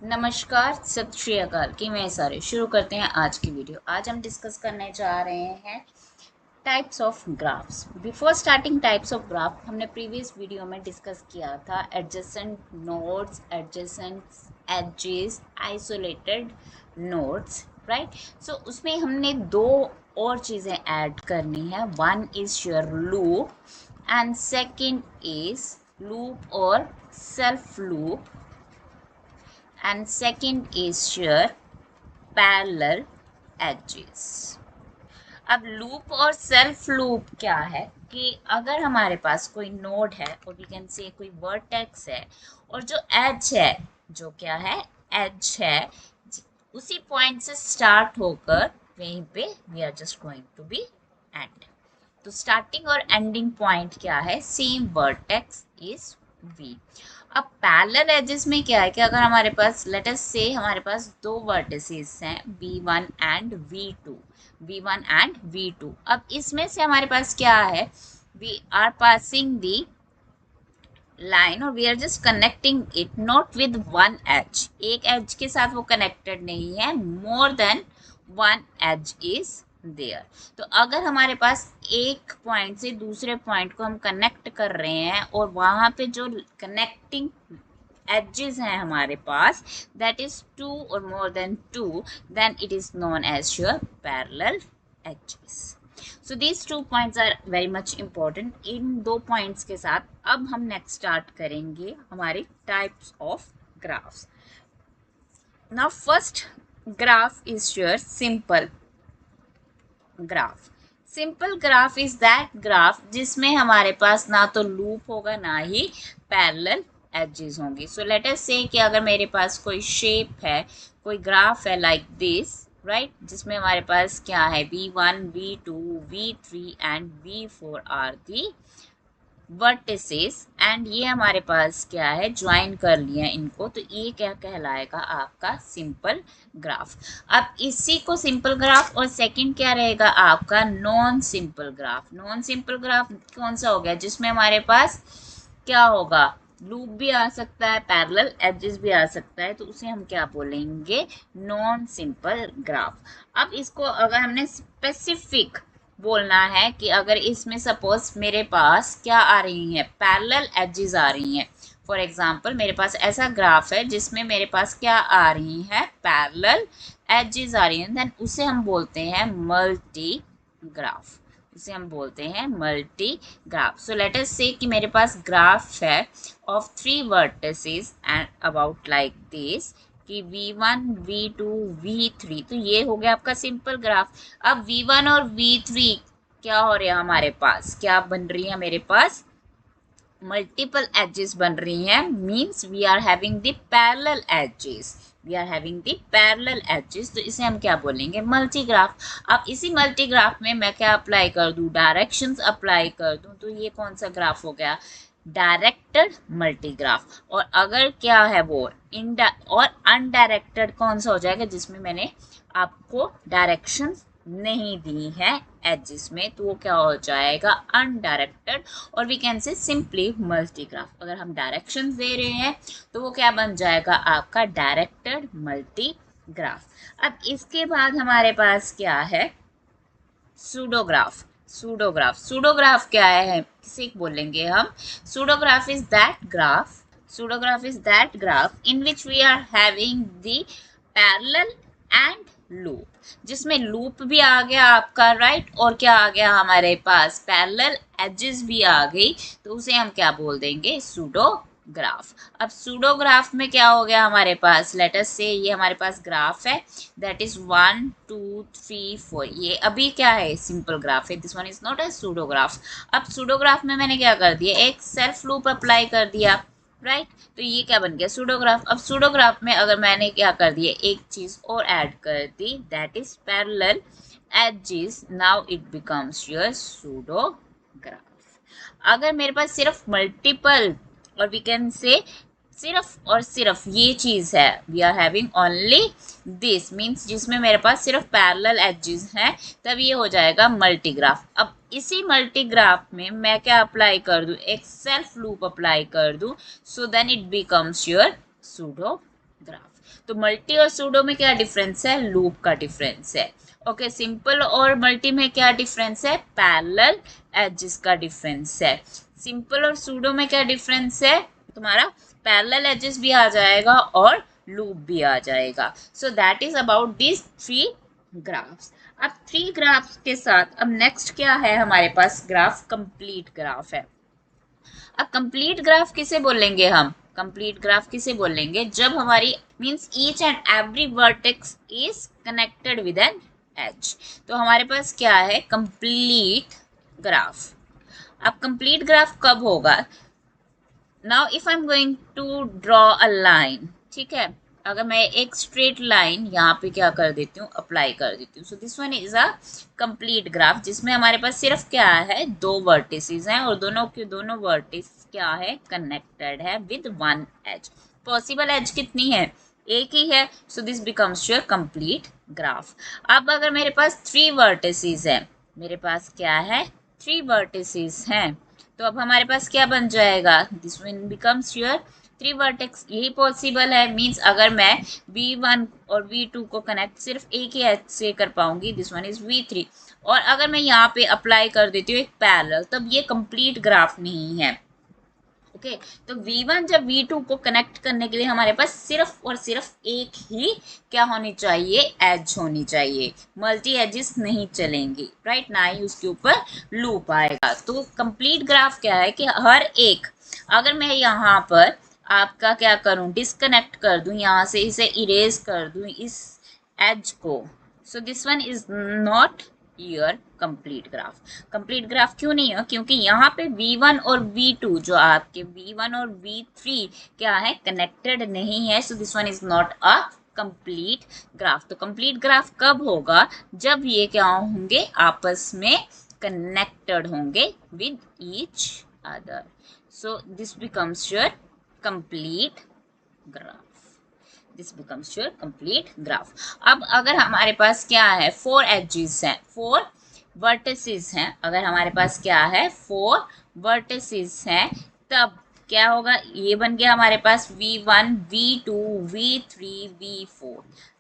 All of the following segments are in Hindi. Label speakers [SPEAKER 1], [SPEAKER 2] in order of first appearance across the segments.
[SPEAKER 1] नमस्कार, सत श्री अकाल की मैं सारे शुरू करते हैं आज की वीडियो। आज हम डिस्कस करने जा रहे हैं types of graphs. Before starting types of graph, हमने प्रीवियस वीडियो में डिस्कस किया था adjacent nodes, adjacent edges, isolated nodes, right. So उसमें हमने दो और चीज़ें ऐड करनी है। One is your loop and second is loop और self loop, and second is your parallel edges। अब लूप और सेल्फ लूप क्या है कि अगर हमारे पास कोई नोड है और वी कैन से कोई वर्टेक्स है और जो एज है, जो क्या है, एज है, उसी पॉइंट से स्टार्ट होकर वहीं पे we are just going to be end. तो स्टार्टिंग और एंडिंग पॉइंट क्या है, सेम वर्टेक्स इज वी। अब पैरेलल एजेस में क्या है कि अगर हमारे पास लेट अस से हमारे पास दो वर्टिसेस हैं v1 and v2, v1 and v2। अब इसमें से हमारे पास क्या है, we are passing the line और we are just connecting it not with one edge. एक एज के साथ वो कनेक्टेड नहीं है, more than one edge is there. तो अगर हमारे पास एक पॉइंट से दूसरे पॉइंट को हम कनेक्ट कर रहे हैं और वहां पे जो कनेक्टिंग edges हैं हमारे पास, that is two or more than two, then it is known as your parallel edges। so these two points are very much important। इन दो पॉइंट्स के साथ अब हम नेक्स्ट स्टार्ट करेंगे हमारे types of graphs. Now first graph is your simple graph. Simple graph is that graph जिसमें हमारे पास ना तो लूप होगा ना ही पैरेलल एजेस होंगी। सो लेट अस से कि अगर मेरे पास कोई शेप है, कोई ग्राफ है लाइक दिस, राइट, जिसमें हमारे पास क्या है, v1 v2 v3 and v4 are the vertices and ये हमारे पास क्या है, ज्वाइन कर लिया इनको, तो ये क्या कहलाएगा, आपका सिंपल ग्राफ। अब इसी को सिंपल ग्राफ और सेकंड क्या रहेगा आपका, non simple graph. Non simple graph कौन सा हो गया, जिसमें हमारे पास क्या होगा, लूप भी आ सकता है, पैरेलल एजेस भी आ सकता है, तो उसे हम क्या बोलेंगे, नॉन सिंपल ग्राफ। अब इसको अगर हमने स्पेसिफिक बोलना है कि अगर इसमें सपोज मेरे पास क्या आ रही है, पैरेलल एजेस आ रही हैं, फॉर एग्जांपल मेरे पास ऐसा ग्राफ है जिसमें मेरे पास क्या आ रही है, पैरेलल एजेस आ रही हैं, देन उसे हम बोलते हैं मल्टी ग्राफ। उसे हम बोलते हैं मल्टी ग्राफ। सो लेट अस से कि मेरे पास ग्राफ है of three vertices and about like this कि v1 v2 v3, तो ये हो गया आपका सिंपल ग्राफ। अब v1 और v3 क्या हो रहा है हमारे पास, क्या बन रही है मेरे पास, मल्टीपल एजेस बन रही हैं, means we are having the parallel edges, we are having the parallel edges, तो इसे हम क्या बोलेंगे, मल्टी ग्राफ। अब इसी मल्टी ग्राफ में मैं क्या अप्लाई कर दूं, डायरेक्शंस अप्लाई कर दूं, तो ये कौन सा ग्राफ हो गया, डायरेक्टेड मल्टीग्राफ। और अगर क्या है वो और अनडायरेक्टेड कौन सा हो जाएगा, जिसमें मैंने आपको डायरेक्शन नहीं दी है एजेस में, तो वो क्या हो जाएगा, अनडायरेक्टेड, और we can say simply multigraph. अगर हम डायरेक्शंस दे रहे हैं तो वो क्या बन जाएगा आपका, डायरेक्टेड मल्टीग्राफ। अब इसके बाद हमारे पास क्या है, सूडोग्राफ। सूडोग्राफ, सूडोग्राफ क्या है, किसे बोलेंगे हम, pseudograph is that graph, pseudograph is that graph in which we are having the parallel and loop, जिसमें लूप भी आ गया आपका, राइट, और क्या आ गया हमारे पास, पैरेलल एजेस भी आ गई, तो उसे हम क्या बोल देंगे, सूडो ग्राफ। अब सूडोग्राफ में क्या हो गया हमारे पास, लेट अस से ये हमारे पास ग्राफ है, दैट इज 1 2 3 4, ये अभी क्या है, सिंपल ग्राफ है, this one is not a pseudograph. अब सूडोग्राफ में मैंने क्या कर दिया, एक सेल्फ लूप अप्लाई कर दिया, राइट, तो ये क्या बन गया, सूडोग्राफ। अब सूडोग्राफ में अगर मैंने क्या कर दिया, एक चीज और ऐड कर दी, that is parallel edges, now it becomes your pseudograph. अगर मेरे पास सिर्फ मल्टीपल और वी कैन से सिर्फ और सिर्फ ये चीज है, we are having only this, means जिसमें मेरे पास सिर्फ पैरेलल एजेस हैं, तब ये हो जाएगा मल्टीग्राफ। अब इसी मल्टीग्राफ में मैं क्या अप्लाई कर दूं, एक सेल्फ लूप अप्लाई कर दूं, so then it becomes your pseudo graph. तो मल्टी और सूडो में क्या डिफरेंस है? लूप का डिफरेंस है। ओके, सिंपल और मल्टी में क्या डिफरेंस है? पैरेलल एजेस का डिफरेंस है। सिंपल और सूडो में क्या डिफरेंस है? तुम्हारा पैरेलल एजेस भी आ जाएगा और लूप भी आ जाएगा। So that is about this 3 graphs. अब 3 ग्राफ्स के साथ अब नेक्स्ट क्या है हमारे पास? ग्राफ कंप्लीट ग्राफ है। अब कंप्लीट ग्राफ किसे बोलेंगे हम? कंप्लीट ग्राफ किसे बोलेंगे? जब हमारी means each and every vertex is connected with an edge. तो हमारे पास क्या है? Complete graph. अब कंप्लीट ग्राफ कब होगा? Now if I am going to draw a line, ठीक है, अगर मैं एक स्ट्रेट लाइन यहाँ पे क्या कर देती हूँ? अप्लाई कर देती हूँ। सो this one is a complete graph, जिसमें हमारे पास सिर्फ क्या है? 2 वर्टिसेस हैं और दोनों के दोनों वर्टिस क्या है? कनेक्टेड है with one edge. Possible edge कितनी है? एक ही है। So this becomes your complete graph. अब अगर मेरे पास 3 वर्टिसेस है, मेरे पास क्या है? 3 वर्टिसेस हैं, तो अब हमारे पास क्या बन जाएगा? This one becomes your 3 vertex. यही पॉसिबल है, मीन्स अगर मैं V1 और V2 को कनेक्ट सिर्फ एक ही एज से कर पाऊंगी, दिस वन इज V3। और अगर मैं यहाँ पे अप्लाई कर देती हूँ एक पैरेलल, तब ये कंप्लीट ग्राफ नहीं है। ओके, तो V1 जब V2 को कनेक्ट करने के लिए हमारे पास सिर्फ और सिर्फ एक ही क्या होनी चाहिए? एज होनी चाहिए। मल्टी एजेस नहीं चलेंगी, राइट, ना ही उसके ऊपर लूप आएगा। तो कंप्लीट ग्राफ क्या है कि हर एक, अगर मैं यहाँ पर आपका क्या करूँ? डिस्कनेक्ट कर दूँ, यहाँ से इसे इरेज कर दूँ इस एज को, सो this one is not your complete graph. Complete graph क्यों नहीं है? क्योंकि यहाँ पे V1 और V2 जो आपके V1 और V3 क्या है? कनेक्टेड नहीं है। So this one is not a complete graph. तो कंप्लीट ग्राफ कब होगा? जब ये क्या होंगे? आपस में कनेक्टेड होंगे with each other. So this becomes your complete graph. This becomes your complete graph. अब अगर हमारे पास क्या है? 4 एजेस हैं, 4 वर्टिसेस हैं, अगर हमारे पास क्या है? 4 वर्टिसेस हैं, तब क्या होगा? ये बन गया हमारे पास V1, V2, V3, V4,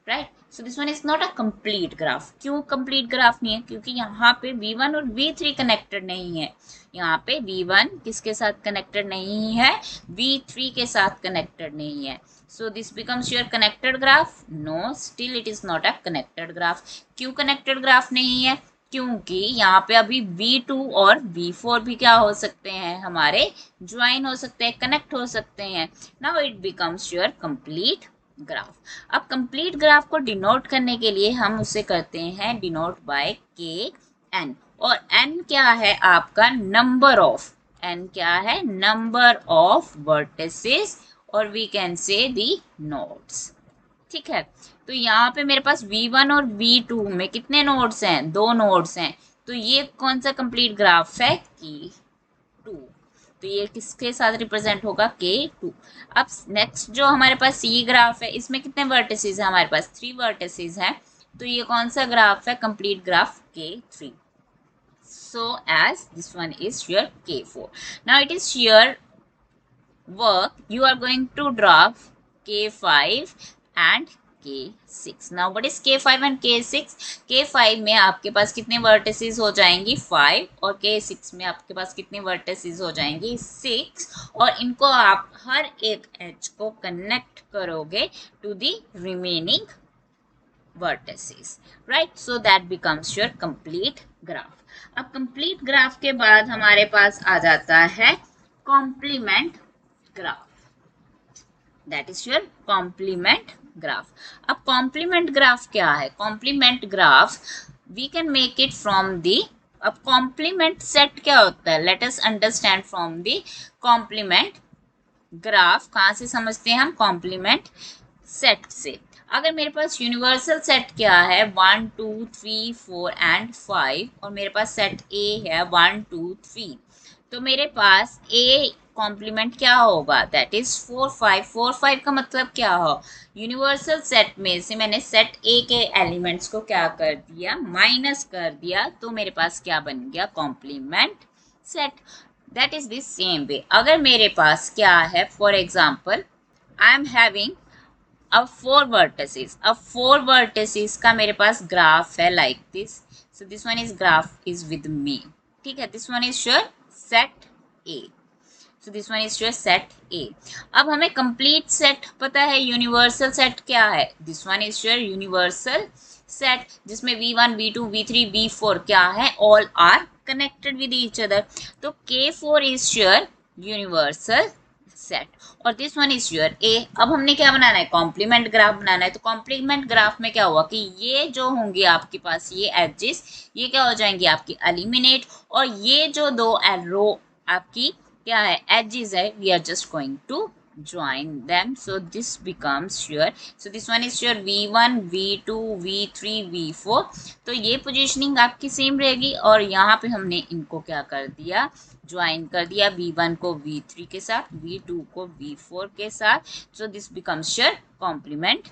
[SPEAKER 1] right. So this one is not a complete graph. क्यों कंप्लीट ग्राफ नहीं है? क्योंकि यहाँ पे V1 और V3 कनेक्टेड नहीं है। यहाँ पे V1 किसके साथ कनेक्टेड नहीं है? V3 के साथ कनेक्टेड नहीं है। So this becomes your connected graph? No, still it is not a connected graph. क्यों connected graph नहीं है? क्योंकि यहाँ पे अभी V2 और V4 भी क्या हो सकते हैं? हमारे ज्वाइन हो सकते हैं, कनेक्ट हो सकते हैं। Now it becomes your complete graph. अब कंप्लीट ग्राफ को डिनोट करने के लिए हम उसे करते हैं डिनोट बाय KN, और N क्या है? आपका नंबर ऑफ, N क्या है? नंबर ऑफ वर्टिसेस, और we can say the nodes, ठीक है। तो यहाँ पे मेरे पास V1 और V2 में कितने नोड्स हैं? 2 नोड्स हैं। तो ये कौन सा कंप्लीट ग्राफ है? K2। तो ये किसके साथ रिप्रेजेंट होगा? K2। अब नेक्स्ट जो हमारे पास ये ग्राफ है, इसमें कितने वर्टिसेस हैं? हमारे पास 3 वर्टिसेस हैं। तो ये कौन सा ग्राफ है? Complete graph K3। So as this one is your K4. Now it is your work, you are going to draw K5 and K6. Now what is K5 and K6? K5 में आपके पास कितने वर्टिसेस हो जाएंगी? 5, और K6 में आपके पास कितने वर्टिसेस हो जाएंगी? 6, और इनको आप हर एक एज को कनेक्ट करोगे to the remaining vertices, right? So that becomes your complete graph. अब complete graph के बाद हमारे पास आ जाता है complement graph, that is your complement graph. अब complement graph क्या है? complement graph we can make it from the, अब complement set क्या होता है? let us understand from the complement graph. कहाँ से समझते हैं हम? complement set से। अगर मेरे पास यूनिवर्सल सेट क्या है? 1 2 3 4 एंड 5, और मेरे पास सेट ए है 1 2 3, तो मेरे पास ए कॉम्प्लीमेंट क्या होगा? That is 4 5। 4 5 का मतलब क्या हो? यूनिवर्सल सेट में से मैंने सेट ए के एलिमेंट्स को क्या कर दिया? माइनस कर दिया, तो मेरे पास क्या बन गया? Complement set. That is the same way. अगर मेरे पास क्या है? For example I am having अब 4 वर्टिसेस, अब 4 वर्टिसेस का मेरे पास ग्राफ है like this, so this one is graph is with me, ठीक है, this one is sure set A, so this one is sure set A. अब हमें कंप्लीट सेट पता है, यूनिवर्सल सेट क्या है, this one is sure universal set, जिसमें v1 v2 v3 v4 क्या है, all are connected with each other, तो K4 is sure universal set और this one is your A. अब हमने क्या बनाना है, कॉम्प्लीमेंट ग्राफ बनाना है, तो कॉम्प्लीमेंट ग्राफ में क्या हुआ कि ये जो होंगे आपके पास ये एजेस, ये क्या हो जाएंगे आपकी एलिमिनेट, और ये जो दो रो आपकी क्या है एजेस है, we are just going to join them, so this becomes sure, so this one is sure v1 v2 v3 v4, तो ये पोजीशनिंग आपकी सेम रहेगी और यहाँ पे हमने इनको क्या कर दिया, ज्वाइन कर दिया, v1 को v3 के साथ, v2 को v4 के साथ, so this becomes sure complement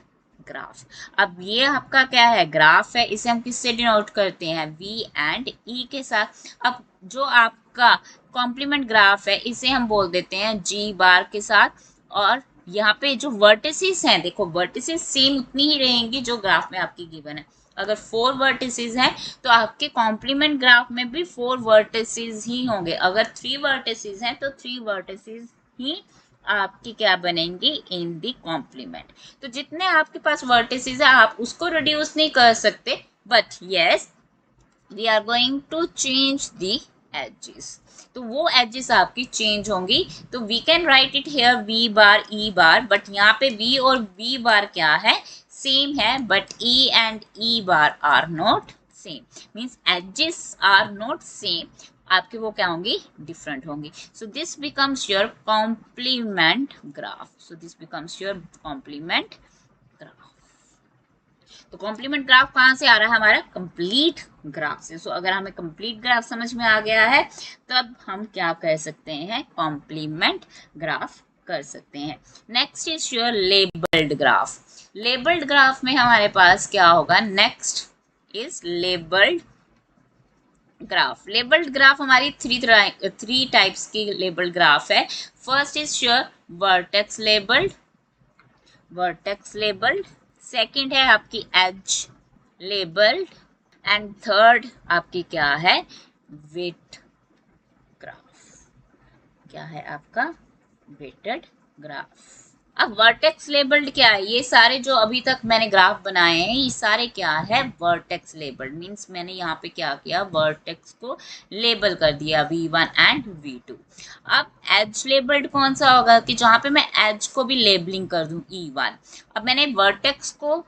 [SPEAKER 1] graph. अब ये आपका क्या है, ग्राफ है, इसे हम किससे डिनोट करते हैं, v एंड e के साथ। अब जो आपका कॉम्प्लीमेंट ग्राफ है इसे हम बोल देते हैं g बार के साथ, और यहाँ पे जो वर्टिसेस हैं, देखो वर्टिसेस सेम उतनी ही रहेंगी जो ग्राफ में आपकी गिवन है, अगर 4 वर्टिसेस हैं तो आपके कॉम्प्लीमेंट ग्राफ में भी 4 वर्टिसेस ही होंगे, अगर 3 वर्टिसेस हैं तो 3 वर्टिसेस ही आपकी क्या बनेंगी इन दी कॉम्प्लीमेंट। तो जितने आपके पास वर्टिसेस है आप उसको रिड्यूस नहीं कर सकते, but yes we are going to change the edges, तो वो एजेस आपकी चेंज होंगी, तो we can write it here V bar E bar, but यहाँ पे वी और वी बार क्या है, सेम है, but E and E bar are not same, means edges are not same, आपके वो क्या होंगी, डिफरेंट होंगी, so this becomes your complement graph, so this becomes your complement graph. तो कॉम्प्लीमेंट ग्राफ कहाँ से आ रहा है, हमारा कंप्लीट ग्राफ से, सो अगर हमें कंप्लीट ग्राफ समझ में आ गया है तब हम क्या कर सकते हैं, कॉम्प्लीमेंट ग्राफ कर सकते हैं। Next is your labelled graph, labelled graph में हमारे पास क्या होगा, next is labelled graph. Labelled graph हमारी थ्री टाइप्स की लेबल्ड ग्राफ है, first is your vertex labelled, vertex labelled, second है आपकी एज लेबल्ड, एंड थर्ड आपकी क्या है, वेट ग्राफ, क्या है आपका वेटेड ग्राफ। अब वर्टेक्स लेबल्ड क्या है, ये सारे जो अभी तक मैंने ग्राफ बनाए हैं ये सारे क्या है, वर्टेक्स लेबल्ड, मीन्स मैंने यहाँ पे क्या किया, वर्टेक्स को लेबल कर दिया v1 एंड v2। अब एज लेबल्ड कौन सा होगा कि जहाँ पे मैं एज को भी लेबलिंग कर दूँ e1, अब मैंने वर्टेक्स को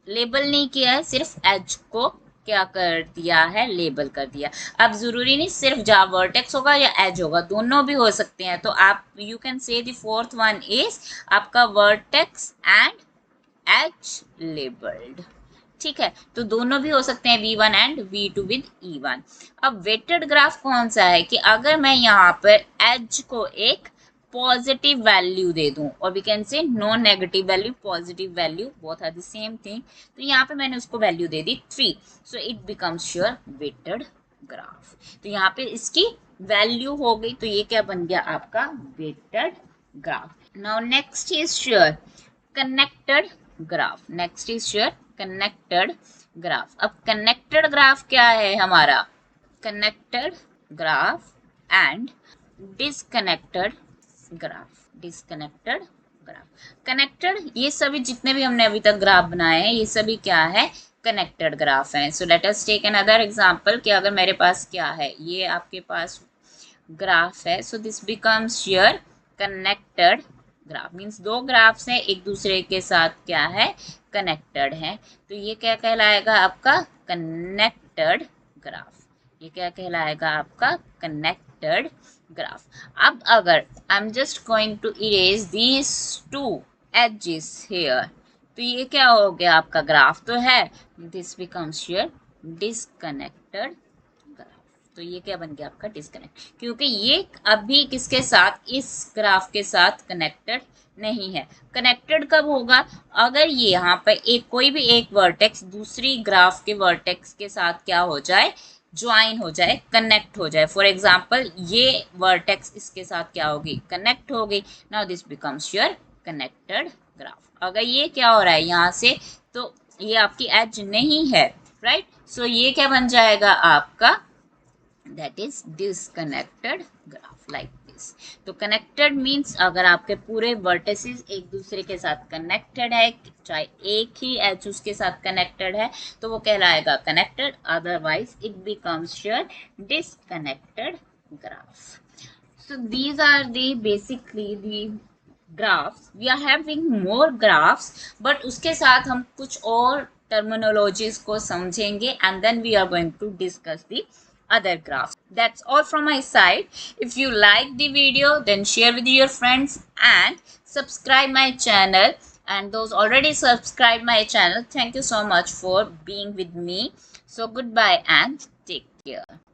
[SPEAKER 1] लेबल नहीं किया है, सिर्फ एज को क्या कर दिया है, लेबल कर दिया। अब जरूरी नहीं सिर्फ जहाँ वर्टेक्स होगा या एज होगा, दोनों भी हो सकते हैं, तो आप you can say the fourth one is आपका वर्टेक्स एंड एज लेबल्ड, ठीक है, तो दोनों भी हो सकते हैं v1 and v2 with e1। अब वेटेड ग्राफ कौन सा है कि अगर मैं यहाँ पर एज को एक पॉजिटिव वैल्यू दे दूं, और we can say no negative value, positive value, both are the same thing, तो यहाँ पे मैंने उसको वैल्यू दे दी 3, so it becomes your weighted graph, तो यहाँ पे इसकी वैल्यू हो गई, तो ये क्या बन गया आपका weighted graph. Now next is sure connected graph, next is sure connected graph. अब कनेक्टेड ग्राफ क्या है हमारा, connected graph and disconnected graph, disconnected graph, connected, ये सभी जितने भी हमने अभी तक ग्राफ बनाए हैं ये सभी क्या है, कनेक्टेड ग्राफ हैं। So let us take another example कि अगर मेरे पास क्या है, ये आपके पास ग्राफ है, so this becomes your connected graph, means दो ग्राफ्स हैं एक दूसरे के साथ क्या है, कनेक्टेड है, तो ये क्या कहलाएगा आपका कनेक्टेड ग्राफ, ये क्या कहलाएगा आपका कनेक्टेड ग्राफ। अब अगर I am just going to erase these two edges here, तो ये क्या हो गया आपका ग्राफ तो है, this becomes your disconnected graph, तो ये क्या बन गया आपका डिसकनेक्ट, क्योंकि ये अभी किसके साथ, इस ग्राफ के साथ कनेक्टेड नहीं है। कनेक्टेड कब होगा, अगर ये यहाँ पर एक कोई भी एक वर्टेक्स दूसरी ग्राफ के वर्टेक्स के साथ क्या हो जाए, ज्वाइन हो जाए, कनेक्ट हो जाए। फॉर एग्जाम्पल ये वर्टेक्स इसके साथ क्या होगी, कनेक्ट हो गई, now this becomes your connected graph. अगर ये क्या हो रहा है यहाँ से, तो ये आपकी एज नहीं है, राइट। सो ये क्या बन जाएगा आपका, that is disconnected graph, like this. तो कनेक्टेड मीन्स अगर आपके पूरे वर्टिसेस एक दूसरे के साथ कनेक्टेड है, चाहे एक ही एज उसके साथ कनेक्टेड है, तो वो कहलाएगा connected, otherwise it becomes your disconnected graph. So these are the basically the graphs. We are having more graphs, but उसके साथ हम कुछ और terminologies को समझेंगे, and then we are going to discuss the other graphs. That's all from my side. If you like the video, then share with your friends and subscribe my channel. And those already subscribed my channel, thank you so much for being with me. So goodbye and take care.